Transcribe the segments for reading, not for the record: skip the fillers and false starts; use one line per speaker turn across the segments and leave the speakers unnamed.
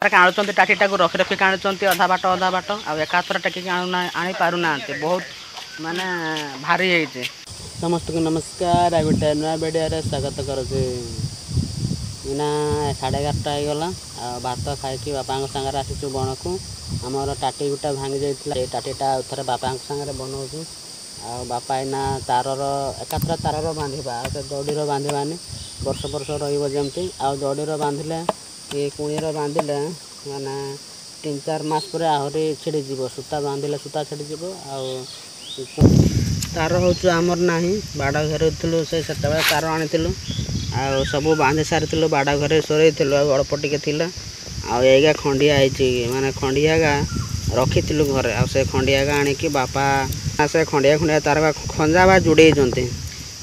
ଆଣୁଛନ୍ତି ଟାଟିଟା ରଖି ରଖି ଆଣୁଛନ୍ତି ଅଧା ବାଟ ଆଉ ଏକାଥର ଟାକିକି ଆଣି ପାରୁନାହାନ୍ତି। ବହୁତ ମାନେ ଭାରି ହେଇଛି। ସମସ୍ତଙ୍କୁ ନମସ୍କାର। ଆଉ ଗୋଟେ ନୂଆ ଭିଡ଼ିଓରେ ସ୍ୱାଗତ କରୁଛି। ଏଇନା 11:30 ହେଇଗଲା। ଆଉ ଭାତ ଖାଇକି ବାପାଙ୍କ ସାଙ୍ଗରେ ଆସିଛୁ ବଣକୁ। ଆମର ଟାଟି ଗୋଟେ ଭାଙ୍ଗି ଯାଇଥିଲା, ଏଇ ଟାଟିଟା ଆଉ ଥରେ ବାପାଙ୍କ ସାଙ୍ଗରେ ବନଉଛୁ। ଆଉ ବାପା ଏଇନା ଏକାଥରେ ତାରର ବାନ୍ଧିବା, ଆଉ ସେ ଦଡ଼ିର ବାନ୍ଧିବାନି। ବର୍ଷ ରହିବ ଯେମିତି। ଆଉ ଦଡ଼ିର ବାନ୍ଧିଲେ କି କୁଣିର ବାନ୍ଧିଲେ ମାନେ 3-4 ମାସ ପରେ ଆହୁରି ଛିଡ଼ିଯିବ। ସୂତା ବାନ୍ଧିଲେ ସୂତା ଛିଡ଼ିଯିବ। ଆଉ ତାର ହେଉଛି ଆମର ନାହିଁ। ବାଡ଼ ଘେରୁଥିଲୁ, ସେତେବେଳେ ତାର ଆଣିଥିଲୁ। ଆଉ ସବୁ ବାନ୍ଧି ସାରିଥିଲୁ, ବାଡ଼ ଘରେ ସରେଇଥିଲୁ। ଆଉ ଅଳ୍ପ ଟିକେ ଥିଲା। ଆଉ ଏଇଗା ଖଣ୍ଡିଆ ହେଇଛି, ମାନେ ଖଣ୍ଡିଆଗା ରଖିଥିଲୁ ଘରେ। ଆଉ ସେ ଖଣ୍ଡିଆଗା ଆଣିକି ବାପା ସେ ଖଣ୍ଡିଆ ତାର ଖଞ୍ଜା ବା ଯୋଡ଼େଇଛନ୍ତି।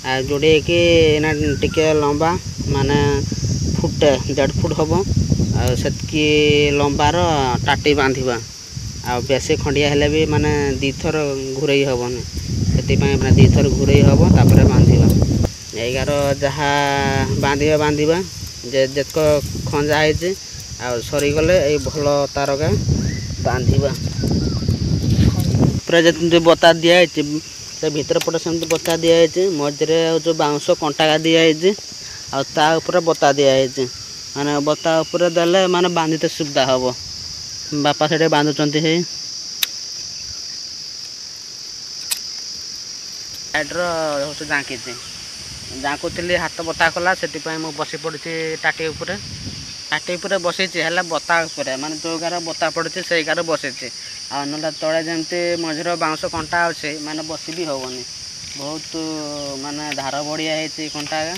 ଆଉ ଯୋଡ଼େଇକି ଏଇନା ଟିକେ ଲମ୍ବା, ମାନେ 1.5 ଫୁଟ ହେବ। ଆଉ ସେତିକି ଲମ୍ବାର ଟାଟି ବାନ୍ଧିବା। ଆଉ ବେଶୀ ଖଣ୍ଡିଆ ହେଲେ ବି ମାନେ 2 ଥର ଘୁରେଇ ହେବନି। ସେଥିପାଇଁ ମାନେ 2 ଥର ଘୁରେଇ ହେବ, ତାପରେ ବାନ୍ଧିବା। ଏଇଗାର ଯାହା ବାନ୍ଧିବା ଯେତକ ଖଞ୍ଜା ହେଇଛି। ଆଉ ସରିଗଲେ ଏଇ ଭଲ ତାରକା ବାନ୍ଧିବା। ପୁରା ଯେମିତି ବତା ଦିଆହେଇଛି, ସେ ଭିତର ପଟେ ସେମିତି ବତା ଦିଆହେଇଛି। ମଝିରେ ହେଉଛି ବାଉଁଶ କଣ୍ଟାକା ଦିଆହେଇଛି। ଆଉ ତା ଉପରେ ବତା ଦିଆହେଇଛି। ମାନେ ବତା ଉପରେ ଦେଲେ ମାନେ ବାନ୍ଧିତେ ସୁବିଧା ହେବ। ବାପା ସେଠି ବାନ୍ଧୁଛନ୍ତି। ହେଇ ସାଇଡ଼ର ହେଉଛି ଜାଙ୍କୁଥିଲି, ହାତ ବତା କଲା। ସେଥିପାଇଁ ମୁଁ ବସି ପଡ଼ିଛି ଟାଟି ଉପରେ। ଟାଟି ଉପରେ ବସିଛି, ହେଲେ ବତା ଉପରେ ମାନେ ଯେଉଁ ଗାର ବତା ପଡ଼ିଛି ସେଇ ଗାର ବସିଛି। ଆଉ ନହେଲେ ତଳେ ଯେମିତି ମଝିରେ ବାଉଁଶ କଣ୍ଟା ଅଛି, ମାନେ ବସି ବି ହେବନି। ବହୁତ ମାନେ ଧାର ବଢ଼ିଆ ହେଇଛି କଣ୍ଟାଗା,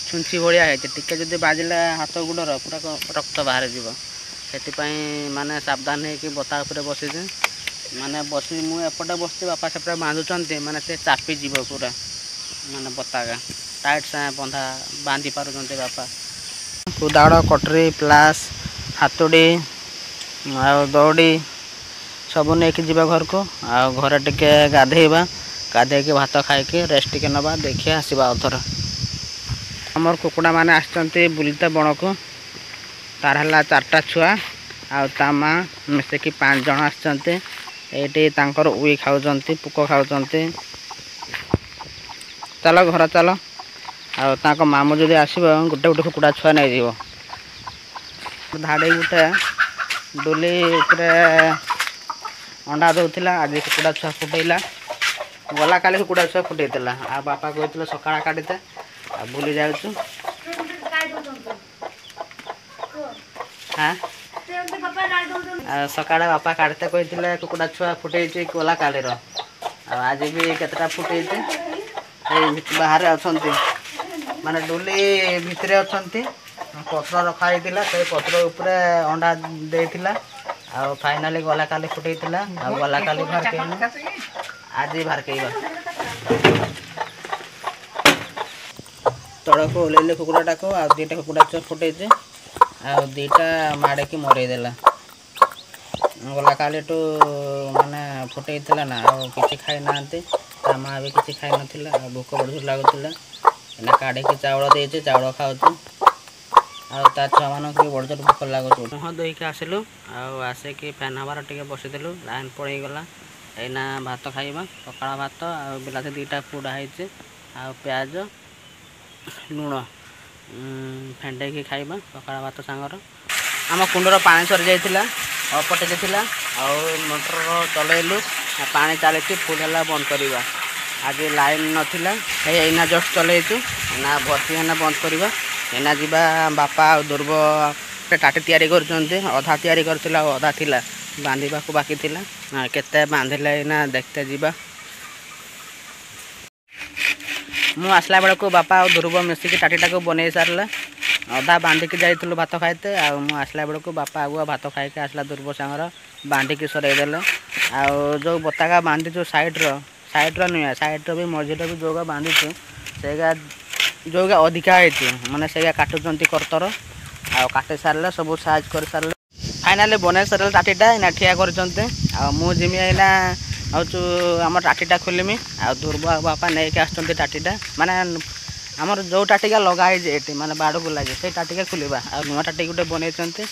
ଛୁଞ୍ଚି ଭଳିଆ ହେଇଛି। ଟିକେ ଯଦି ବାଜିଲା ହାତ ଗୋଡ଼ର ପୁରା ରକ୍ତ ବାହାରିଯିବ। ସେଥିପାଇଁ ମାନେ ସାବଧାନ ହେଇକି ବତା ଉପରେ ବସିଛି। ମାନେ ମୁଁ ଏପଟେ ବସିଛି, ବାପା ସେପଟେ ବାନ୍ଧୁଛନ୍ତି। ମାନେ ସେ ଚାପିଯିବ ପୁରା, ମାନେ ବତାକା ଟାଇଟ୍ ବାନ୍ଧି ପାରୁଛନ୍ତି ବାପା। କୁଦାଳ, କଟରୀ, ପ୍ଲାସ୍, ହାତୁଡ଼ି ଆଉ ଦଉଡ଼ି ସବୁ ନେଇକି ଯିବା ଘରକୁ। ଆଉ ଘରେ ଟିକେ ଗାଧେଇକି ଭାତ ଖାଇକି ରେଷ୍ଟ ଟିକେ ନେବା। ଦେଖିବା ଆସିବା ଆଉଥରେ। ଆମର କୁକୁଡ଼ା ମାନେ ଆସିଛନ୍ତି ବୁଲିତେ ବଣକୁ। ତାର ହେଲା 4ଟା ଛୁଆ, ଆଉ ତା ମା ମିଶିକି 5 ଜଣ ଆସିଛନ୍ତି। ଏଇଠି ତାଙ୍କର ଉଇ ଖାଉଛନ୍ତି, ପୋକ ଖାଉଛନ୍ତି। ଚାଲ ଘର ଚାଲ। ଆଉ ତାଙ୍କ ମାମୁଁ ଯଦି ଆସିବ, ଗୋଟେ କୁକୁଡ଼ା ଛୁଆ ନେଇଯିବ। ଧାଡ଼ି ଗୋଟେ ଡୁଲି ଉପରେ ଅଣ୍ଡା ଦେଉଥିଲା। ଆଜି କୁକୁଡ଼ା ଛୁଆ ଫୁଟେଇଲା। ଗଲା କାଲି କୁକୁଡ଼ା ଛୁଆ ଫୁଟେଇଥିଲା। ଆଉ ବାପା କହିଥିଲେ ସକାଳେ କାଟିତେ, ଆଉ ଭୁଲି ଯାଉଛୁ। ଆଉ ସକାଳେ ବାପା କାଢିତେ କହିଥିଲେ, କୁକୁଡ଼ା ଛୁଆ ଫୁଟେଇଛି ଗଲା କାଲିର। ଆଉ ଆଜି ବି କେତେଟା ଫୁଟେଇଛି। ଏଇ ବାହାରେ ଅଛନ୍ତି, ମାନେ ଡୁଲି ଭିତରେ ଅଛନ୍ତି। ପତ୍ର ରଖା ହେଇଥିଲା, ସେଇ ପତ୍ର ଉପରେ ଅଣ୍ଡା ଦେଇଥିଲା। ଆଉ ଫାଇନାଲି ଗଲା କାଲି ଫୁଟେଇଥିଲା। ଆଉ ଗଲା କାଲି ଆଜି ବାହାରକେଇବା। ତଳକୁ ଓହ୍ଲେଇଲେ କୁକୁଡ଼ାଟାକୁ। ଆଉ 2ଟା କୁକୁଡ଼ା ଛୁଆ ଫୁଟେଇଛି। ଆଉ 2ଟା ମାଡ଼ିକି ମରେଇଦେଲା। ଗଲା କାଲିଠୁ ମାନେ ଫୁଟେଇଥିଲା ନା, ଆଉ କିଛି ଖାଇନାହାନ୍ତି। ତା ମା ବି କିଛି ଖାଇନଥିଲା। ଆଉ ଭୋକ ବଡ଼ ଲାଗୁଥିଲା। ଏଇନା କାଢ଼ିକି ଚାଉଳ ଦେଇଛି, ଚାଉଳ ଖାଉଛି। ଆଉ ତା ଛୁଆମାନଙ୍କୁ ବି ବଡ଼ ଜୋର ଭୋକ ଲାଗୁଛି। ମୁହଁ ଧୋଇକି ଆସିଲୁ। ଆଉ ଆସିକି ଫ୍ୟାନ୍ ହାୱାରେ ଟିକେ ବସିଥିଲୁ। ଲାଇନ୍ ପଳେଇଗଲା। ଏଇନା ଭାତ ଖାଇବା, ପଖାଳ ଭାତ। ଆଉ ବିଲାତି 2ଟା ପୋଡ଼ା ହେଇଛି। ଆଉ ପିଆଜ, ଲୁଣ ଫେଣ୍ଟେଇକି ଖାଇବା ପଖାଳ ଭାତ ସାଙ୍ଗର। ଆମ କୁଣ୍ଡର ପାଣି ସରିଯାଇଥିଲା, ଅଳ୍ପ ଟିକେ ଥିଲା। ଆଉ ମୋଟର ଚଲେଇଲୁ, ପାଣି ଚାଲିଛି। ଫୁଲ୍ ହେଲା ବନ୍ଦ କରିବା। ଆଜି ଲାଇନ୍ ନଥିଲା, ଏଇନା ଜଷ୍ଟ ଚଲେଇଛୁ। ଏଇନା ଭର୍ତ୍ତି ହେଲେ ବନ୍ଦ କରିବା। ଏଇନା ଯିବା। ବାପା ଆଉ ଧ୍ରୁବ ଟାଟି ତିଆରି କରୁଛନ୍ତି। ଅଧା ତିଆରି କରିଥିଲା, ଆଉ ଅଧା ଥିଲା ବାନ୍ଧିବାକୁ ବାକି ଥିଲା। କେତେ ବାନ୍ଧିଲେ ଏଇନା ଦେଖତେ ଯିବା। ମୁଁ ଆସିଲା ବେଳକୁ ବାପା ଆଉ ଧ୍ରୁବ ମିଶିକି ଟାଟିଟାକୁ ବନେଇ ସାରିଲା। ଅଧା ବାନ୍ଧିକି ଯାଇଥିଲୁ ଭାତ ଖାଇତେ। ଆଉ ମୁଁ ଆସିଲା ବେଳକୁ ବାପା ଆଗୁଆ ଭାତ ଖାଇକି ଆସିଲା ଧ୍ରୁବ ସାଙ୍ଗର, ବାନ୍ଧିକି ସରେଇଦେଲେ। ଆଉ ଯେଉଁ ବତାକା ବାନ୍ଧିଛୁ ସାଇଡ଼୍ର ନୁହେଁ, ସାଇଡ଼୍ର ବି ମଝିରେ ବି ଯେଉଁଗା ବାନ୍ଧିଛୁ, ଯେଉଁଗା ଅଧିକା ହେଇଛି, ମାନେ ସେଇଗା କାଟୁଛନ୍ତି କର୍ତ୍ତର। ଆଉ କାଟି ସାରିଲେ ସବୁ ସାଇଜ୍ କରିସାରିଲେ ଫାଇନାଲି ବନେଇ ସାରିଲେ ଟାଟିଟା। ଏଇନା ଠିଆ କରିଛନ୍ତି। ଆଉ ମୁଁ ଯିମି ଏଇନା ଆମ ଟାଟିଟା ଖୋଲିମି। ଆଉ ଧ୍ରୁବ ଆଉ ବାପା ନେଇକି ଆସିଛନ୍ତି ଟାଟିଟା, ମାନେ ଆମର ଯେଉଁ ଟାଟିକା ଲଗା ହେଇଛି ଏଠି, ମାନେ ବାଡ଼କୁ ଲାଗି, ସେଇ ଟାଟିକା ଖୋଲିବା। ଆଉ ନୂଆ ଟାଟି ଗୋଟେ ବନେଇଛନ୍ତି।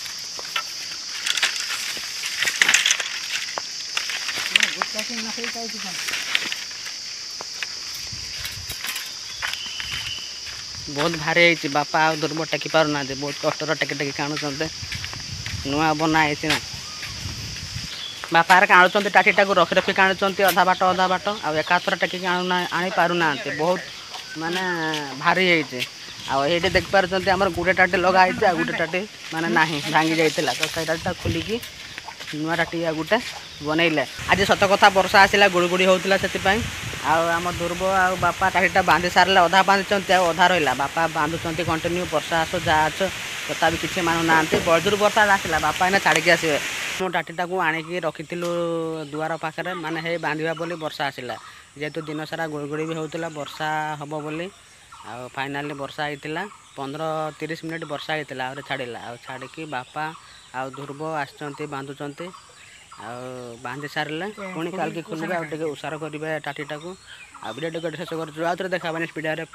बहुत भारी है बापा आ दुर्ब टेकी पार ना बहुत कष्टर टेकी टेकी काणुंट नुआ बना है बापा काणुंट टाटीटा को रखी रखी काणुंट अधा बाट आकाथर टेकी आनी पार ना बहुत माने भारी है आए देख पार्टी आम गोटे टाटी लगाई गोटे टाटी माने ना भांगी जाइला तो सही टाटा खोलिकी नुआ टाटी गोटे बनइले आज सत कथा वर्षा आसला गुड़गुड़ी होता से आम दुर्ब आ बापा टाटीटा बांधि सारे अधा बांधि अधा रहा बापा बांधुंट कंटिन्यू वर्षा आस जा आस तथा किसी मानु ना बजूर वर्षा आसला बापा इना छाड़ी आसवे मो टाटीटा को आणिकी रखी दुआर पाखे माने हे बांधा बोली वर्षा आसला जेहेतु दिन सारा गुड़गुड़ी भी होता वर्षा हम बोली फाइनाली वर्षा होता 15-30 मिनिट वर्षा होता और छाड़ा छाड़ी बापा आ ध्रुव आसुँच बांधुंट बांधि सारे पुणी काल की खोलबे उषार करेंगे टाटीटा को वीडियो शेष कर देखा नेक्स्ट वीडियो।